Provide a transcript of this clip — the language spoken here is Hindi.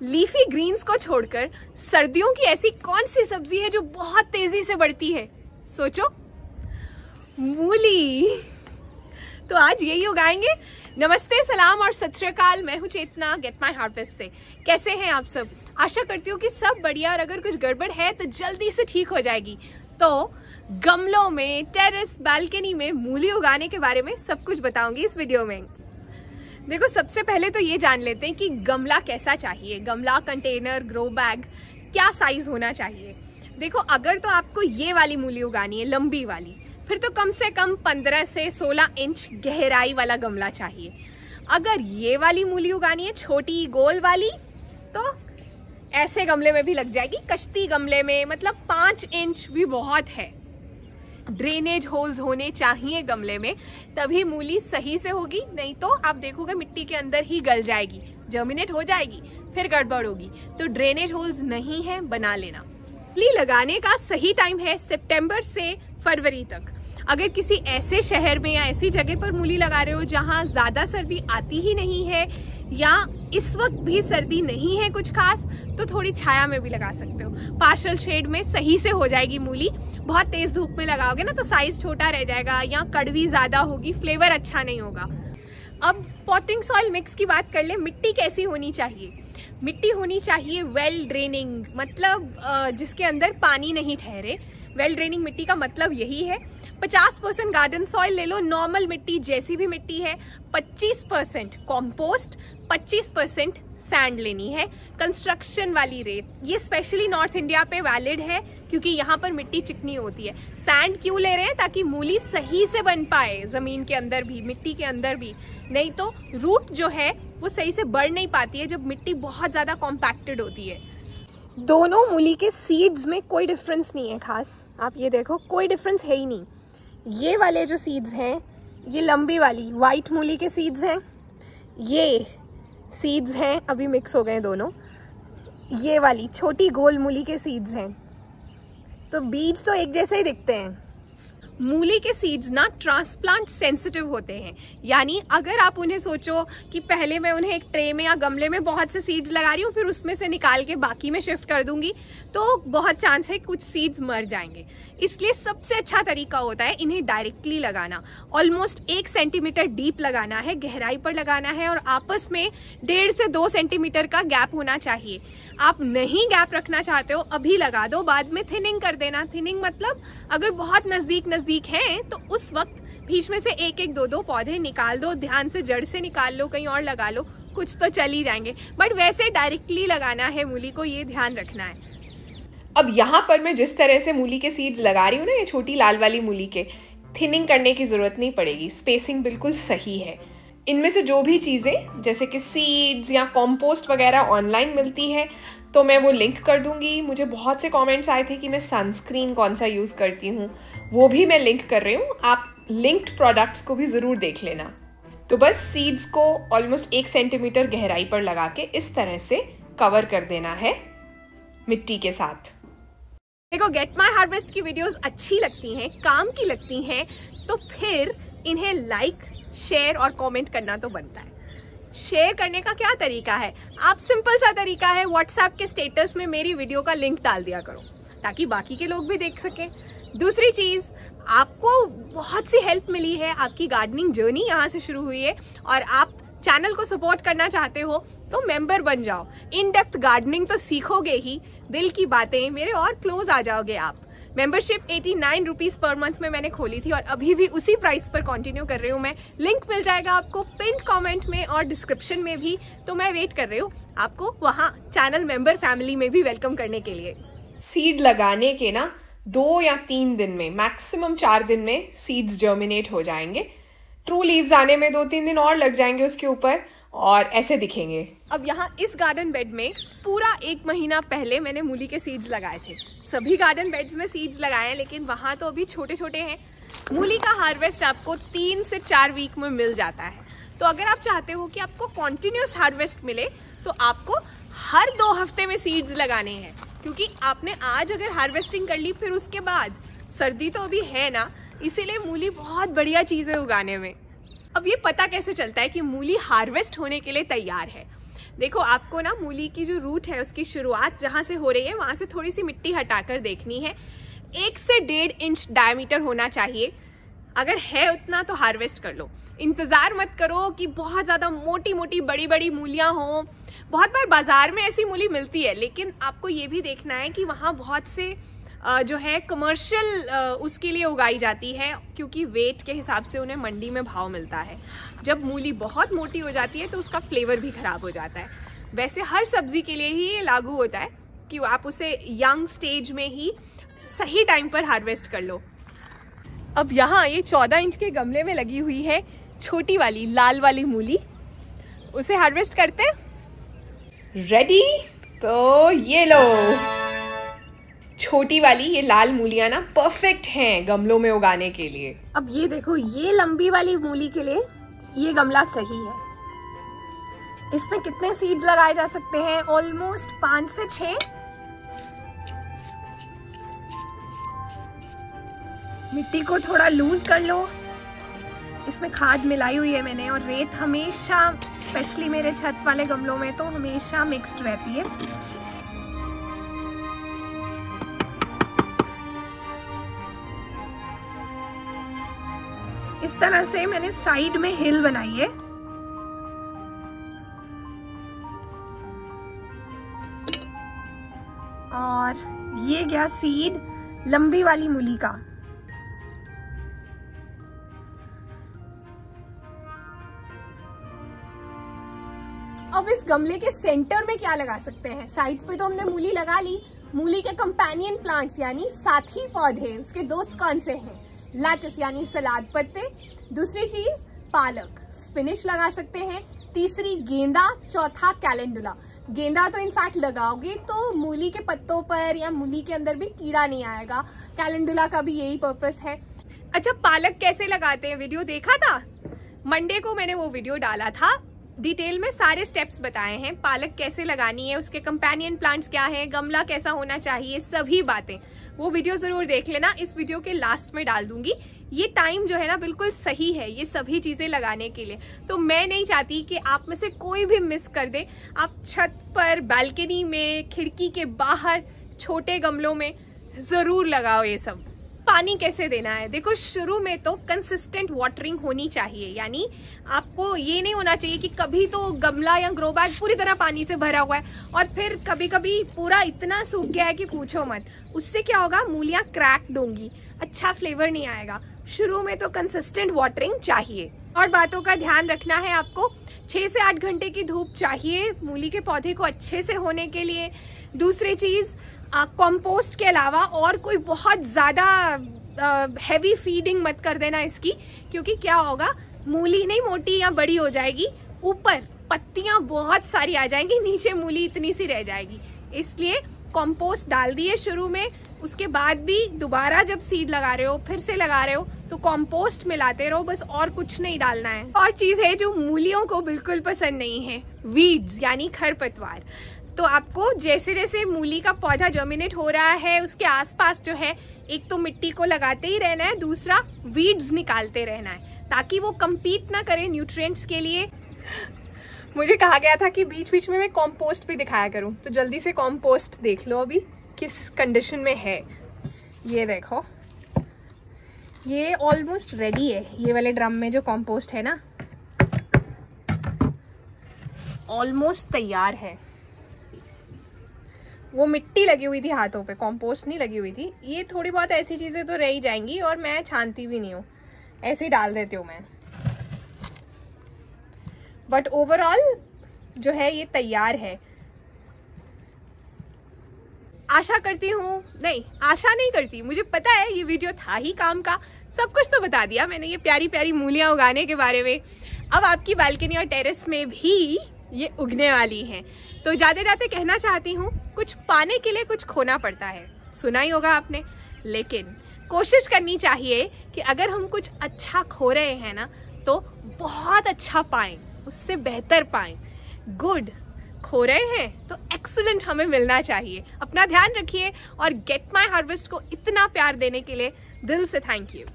लीफी ग्रीन्स को छोड़कर सर्दियों की ऐसी कौन सी सब्जी है जो बहुत तेजी से बढ़ती है? सोचो, मूली। तो आज यही उगाएंगे। नमस्ते, सलाम और सत श्री अकाल। मैं हूं चेतना गेट माई हार्वेस्ट से। कैसे हैं आप सब? आशा करती हूँ कि सब बढ़िया, और अगर कुछ गड़बड़ है तो जल्दी से ठीक हो जाएगी। तो गमलों में, टेरेस, बालकनी में मूली उगाने के बारे में सब कुछ बताऊंगी इस वीडियो में। देखो, सबसे पहले तो ये जान लेते हैं कि गमला कैसा चाहिए। गमला, कंटेनर, ग्रो बैग, क्या साइज होना चाहिए। देखो, अगर तो आपको ये वाली मूली उगानी है, लंबी वाली, फिर तो कम से कम 15 से 16 इंच गहराई वाला गमला चाहिए। अगर ये वाली मूली उगानी है, छोटी गोल वाली, तो ऐसे गमले में भी लग जाएगी। कश्ती गमले में मतलब 5 इंच भी बहुत है। ड्रेनेज होल्स होने चाहिए गमले में, तभी मूली सही से होगी। नहीं तो आप देखोगे मिट्टी के अंदर ही गल जाएगी, जर्मिनेट हो जाएगी, फिर गड़बड़ होगी। तो ड्रेनेज होल्स नहीं है, बना लेना। मूली लगाने का सही टाइम है सितंबर से फरवरी तक। अगर किसी ऐसे शहर में या ऐसी जगह पर मूली लगा रहे हो जहां ज्यादा सर्दी आती ही नहीं है, या इस वक्त भी सर्दी नहीं है कुछ खास, तो थोड़ी छाया में भी लगा सकते हो। पार्शियल शेड में सही से हो जाएगी मूली। बहुत तेज धूप में लगाओगे ना तो साइज छोटा रह जाएगा, या कड़वी ज्यादा होगी, फ्लेवर अच्छा नहीं होगा। अब पॉटिंग सॉइल मिक्स की बात कर ले। मिट्टी कैसी होनी चाहिए? मिट्टी होनी चाहिए वेल ड्रेनिंग, मतलब जिसके अंदर पानी नहीं ठहरे। वेल ड्रेनिंग मिट्टी का मतलब यही है। 50% गार्डन सॉइल ले लो, नॉर्मल मिट्टी जैसी भी मिट्टी है। 25% कॉम्पोस्ट, 25% सैंड लेनी है। कंस्ट्रक्शन वाली रेत, ये स्पेशली नॉर्थ इंडिया पे वैलिड है क्योंकि यहाँ पर मिट्टी चिकनी होती है। सैंड क्यों ले रहे हैं? ताकि मूली सही से बन पाए, जमीन के अंदर भी, मिट्टी के अंदर भी। नहीं तो रूट जो है वो सही से बढ़ नहीं पाती है जब मिट्टी बहुत ज्यादा कॉम्पैक्टेड होती है। दोनों मूली के सीड्स में कोई डिफरेंस नहीं है खास। आप ये देखो, कोई डिफरेंस है ही नहीं। ये वाले जो सीड्स हैं, ये लंबी वाली वाइट मूली के सीड्स हैं, ये सीड्स हैं, अभी मिक्स हो गए दोनों। ये वाली छोटी गोल मूली के सीड्स हैं। तो बीज तो एक जैसे ही दिखते हैं। मूली के सीड्स ना ट्रांसप्लांट सेंसिटिव होते हैं, यानी अगर आप उन्हें सोचो कि पहले मैं उन्हें एक ट्रे में या गमले में बहुत से सीड्स लगा रही हूँ, फिर उसमें से निकाल के बाकी में शिफ्ट कर दूंगी, तो बहुत चांस है कुछ सीड्स मर जाएंगे। इसलिए सबसे अच्छा तरीका होता है इन्हें डायरेक्टली लगाना। ऑलमोस्ट 1 सेंटीमीटर डीप लगाना है, गहराई पर लगाना है, और आपस में 1.5 से 2 सेंटीमीटर का गैप होना चाहिए। आप नहीं गैप रखना चाहते हो, अभी लगा दो, बाद में थिनिंग कर देना। थिनिंग मतलब अगर बहुत नजदीक है तो उस वक्त बीच में से 1-1, 2-2 पौधे निकाल दो, ध्यान से जड़ से निकाल लो, कहीं और लगा लो, कुछ तो चल ही जाएंगे। बट वैसे डायरेक्टली लगाना है मूली को, ये ध्यान रखना है। अब यहाँ पर मैं जिस तरह से मूली के सीड्स लगा रही हूँ ना, ये छोटी लाल वाली मूली के, थिनिंग करने की जरूरत नहीं पड़ेगी। स्पेसिंग बिल्कुल सही है। इनमें से जो भी चीज़ें जैसे कि सीड्स या कॉम्पोस्ट वगैरह ऑनलाइन मिलती है तो मैं वो लिंक कर दूंगी। मुझे बहुत से कमेंट्स आए थे कि मैं सनस्क्रीन कौन सा यूज़ करती हूँ, वो भी मैं लिंक कर रही हूँ। आप लिंक्ड प्रोडक्ट्स को भी ज़रूर देख लेना। तो बस सीड्स को ऑलमोस्ट 1 सेंटीमीटर गहराई पर लगा के इस तरह से कवर कर देना है मिट्टी के साथ। देखो, गेट माई हार्वेस्ट की वीडियोस अच्छी लगती हैं, काम की लगती हैं, तो फिर इन्हें लाइक, शेयर और कमेंट करना तो बनता है। शेयर करने का क्या तरीका है? आप सिंपल सा तरीका है, व्हाट्सएप के स्टेटस में मेरी वीडियो का लिंक डाल दिया करो ताकि बाकी के लोग भी देख सकें। दूसरी चीज, आपको बहुत सी हेल्प मिली है, आपकी गार्डनिंग जर्नी यहाँ से शुरू हुई है, और आप चैनल को सपोर्ट करना चाहते हो तो मेंबर बन जाओ। इन डेप्थ गार्डनिंग तो सीखोगे ही, दिल की बातें, मेरे और क्लोज आ जाओगे आप। मेंबरशिप 89 रुपीज पर मंथ में मैंने खोली थी और अभी भी उसी प्राइस पर कंटिन्यू कर रही हूँ मैं। लिंक मिल जाएगा आपको पिन कमेंट में और डिस्क्रिप्शन में भी। तो मैं वेट कर रही हूँ आपको वहाँ चैनल मेंबर फैमिली में भी वेलकम करने के लिए। सीड लगाने के ना 2 या 3 दिन में, मैक्सिमम 4 दिन में सीड्स जर्मिनेट हो जाएंगे। ट्रू लीव्स आने में 2-3 दिन और लग जाएंगे उसके ऊपर, और ऐसे दिखेंगे। अब यहाँ इस गार्डन बेड में पूरा 1 महीना पहले मैंने मूली के सीड्स लगाए थे। सभी गार्डन बेड्स में सीड्स लगाए हैं, लेकिन वहाँ तो अभी छोटे छोटे हैं। मूली का हार्वेस्ट आपको 3 से 4 वीक में मिल जाता है। तो अगर आप चाहते हो कि आपको कॉन्टिन्यूस हार्वेस्ट मिले तो आपको हर 2 हफ्ते में सीड्स लगाने हैं, क्योंकि आपने आज अगर हार्वेस्टिंग कर ली फिर उसके बाद सर्दी तो अभी है ना, इसीलिए मूली बहुत बढ़िया चीज़ है उगाने में। अब ये पता कैसे चलता है कि मूली हार्वेस्ट होने के लिए तैयार है? देखो आपको ना मूली की जो रूट है उसकी शुरुआत जहाँ से हो रही है वहाँ से थोड़ी सी मिट्टी हटाकर देखनी है। 1 से 1.5 इंच डायमीटर होना चाहिए, अगर है उतना तो हार्वेस्ट कर लो। इंतज़ार मत करो कि बहुत ज़्यादा मोटी मोटी बड़ी बड़ी मूलियाँ हों। बहुत बार बाज़ार में ऐसी मूली मिलती है, लेकिन आपको ये भी देखना है कि वहाँ बहुत से जो है कमर्शियल उसके लिए उगाई जाती है, क्योंकि वेट के हिसाब से उन्हें मंडी में भाव मिलता है। जब मूली बहुत मोटी हो जाती है तो उसका फ्लेवर भी ख़राब हो जाता है। वैसे हर सब्ज़ी के लिए ही ये लागू होता है कि आप उसे यंग स्टेज में ही सही टाइम पर हार्वेस्ट कर लो। अब यहाँ ये 14 इंच के गमले में लगी हुई है छोटी वाली लाल वाली मूली, उसे हार्वेस्ट करते। रेडी? तो ये लो छोटी वाली ये लाल मूलियाँ ना परफेक्ट हैं गमलों में उगाने के लिए। अब ये देखो, ये लंबी वाली मूली के लिए ये गमला सही है। इसमें कितने सीड्स लगाए जा सकते हैं? ऑलमोस्ट 5 से 6। मिट्टी को थोड़ा लूज कर लो। इसमें खाद मिलाई हुई है मैंने, और रेत हमेशा, स्पेशली मेरे छत वाले गमलों में तो हमेशा मिक्स्ड रहती है। इस तरह से मैंने साइड में हिल बनाई है। और ये गया सीड लंबी वाली मूली का। अब इस गमले के सेंटर में क्या लगा सकते हैं? साइड्स पे तो हमने मूली लगा ली। मूली के कंपेनियन प्लांट्स यानी साथी पौधे, उसके दोस्त कौन से हैं? लेटस यानी सलाद पत्ते, दूसरी चीज पालक, स्पिनिच लगा सकते हैं, तीसरी गेंदा, चौथा कैलेंडुला। गेंदा तो इनफैक्ट लगाओगे तो मूली के पत्तों पर या मूली के अंदर भी कीड़ा नहीं आएगा। कैलेंडुला का भी यही पर्पस है। अच्छा, पालक कैसे लगाते हैं वीडियो देखा था? मंडे को मैंने वो वीडियो डाला था, डिटेल में सारे स्टेप्स बताए हैं। पालक कैसे लगानी है, उसके कंपेनियन प्लांट्स क्या है, गमला कैसा होना चाहिए, सभी बातें, वो वीडियो जरूर देख लेना। इस वीडियो के लास्ट में डाल दूंगी। ये टाइम जो है ना बिल्कुल सही है ये सभी चीजें लगाने के लिए। तो मैं नहीं चाहती कि आप में से कोई भी मिस कर दे। आप छत पर, बालकनी में, खिड़की के बाहर, छोटे गमलों में जरूर लगाओ ये सब। पानी कैसे देना है? देखो, शुरू में तो कंसिस्टेंट वाटरिंग होनी चाहिए, यानी आपको ये नहीं होना चाहिए कि कभी तो गमला या ग्रो बैग पूरी तरह पानी से भरा हुआ है और फिर कभी कभी पूरा इतना सूख गया है कि पूछो मत। उससे क्या होगा, मूलियां क्रैक्ड होंगी, अच्छा फ्लेवर नहीं आएगा। शुरू में तो कंसिस्टेंट वाटरिंग चाहिए। और बातों का ध्यान रखना है आपको, 6 से 8 घंटे की धूप चाहिए मूली के पौधे को अच्छे से होने के लिए। दूसरी चीज, कंपोस्ट के अलावा और कोई बहुत ज़्यादा हैवी फीडिंग मत कर देना इसकी, क्योंकि क्या होगा, मूली नहीं मोटी या बड़ी हो जाएगी, ऊपर पत्तियां बहुत सारी आ जाएंगी, नीचे मूली इतनी सी रह जाएगी। इसलिए कंपोस्ट डाल दिए शुरू में, उसके बाद भी दोबारा जब सीड लगा रहे हो, फिर से लगा रहे हो, तो कंपोस्ट मिलाते रहो बस, और कुछ नहीं डालना है। और चीज़ है जो मूलियों को बिल्कुल पसंद नहीं है, वीड्स यानी खरपतवार। तो आपको जैसे जैसे मूली का पौधा जर्मिनेट हो रहा है उसके आसपास जो है, एक तो मिट्टी को लगाते ही रहना है, दूसरा वीड्स निकालते रहना है, ताकि वो compete ना करें न्यूट्रिएंट्स के लिए। मुझे कहा गया था कि बीच बीच में मैं कंपोस्ट भी दिखाया करूं, तो जल्दी से कंपोस्ट देख लो अभी किस कंडीशन में है। ये देखो, ये ऑलमोस्ट रेडी है। ये वाले ड्रम में जो कंपोस्ट है ना, ऑलमोस्ट तैयार है। वो मिट्टी लगी हुई थी हाथों पे, कंपोस्ट नहीं लगी हुई थी। ये थोड़ी बहुत ऐसी चीज़ें तो रह ही जाएंगी, और मैं छानती भी नहीं हूँ, ऐसे ही डाल देती हूँ मैं। बट ओवरऑल जो है ये तैयार है। आशा करती हूँ, नहीं आशा नहीं करती, मुझे पता है ये वीडियो था ही काम का, सब कुछ तो बता दिया मैंने ये प्यारी प्यारी मूलियाँ उगाने के बारे में। अब आपकी बालकनी और टेरेस में भी ये उगने वाली हैं। तो जाते जाते कहना चाहती हूँ, कुछ पाने के लिए कुछ खोना पड़ता है, सुना ही होगा आपने। लेकिन कोशिश करनी चाहिए कि अगर हम कुछ अच्छा खो रहे हैं ना, तो बहुत अच्छा पाएं, उससे बेहतर पाएं। गुड खो रहे हैं तो एक्सीलेंट हमें मिलना चाहिए। अपना ध्यान रखिए, और गेट माई हार्वेस्ट को इतना प्यार देने के लिए दिल से थैंक यू।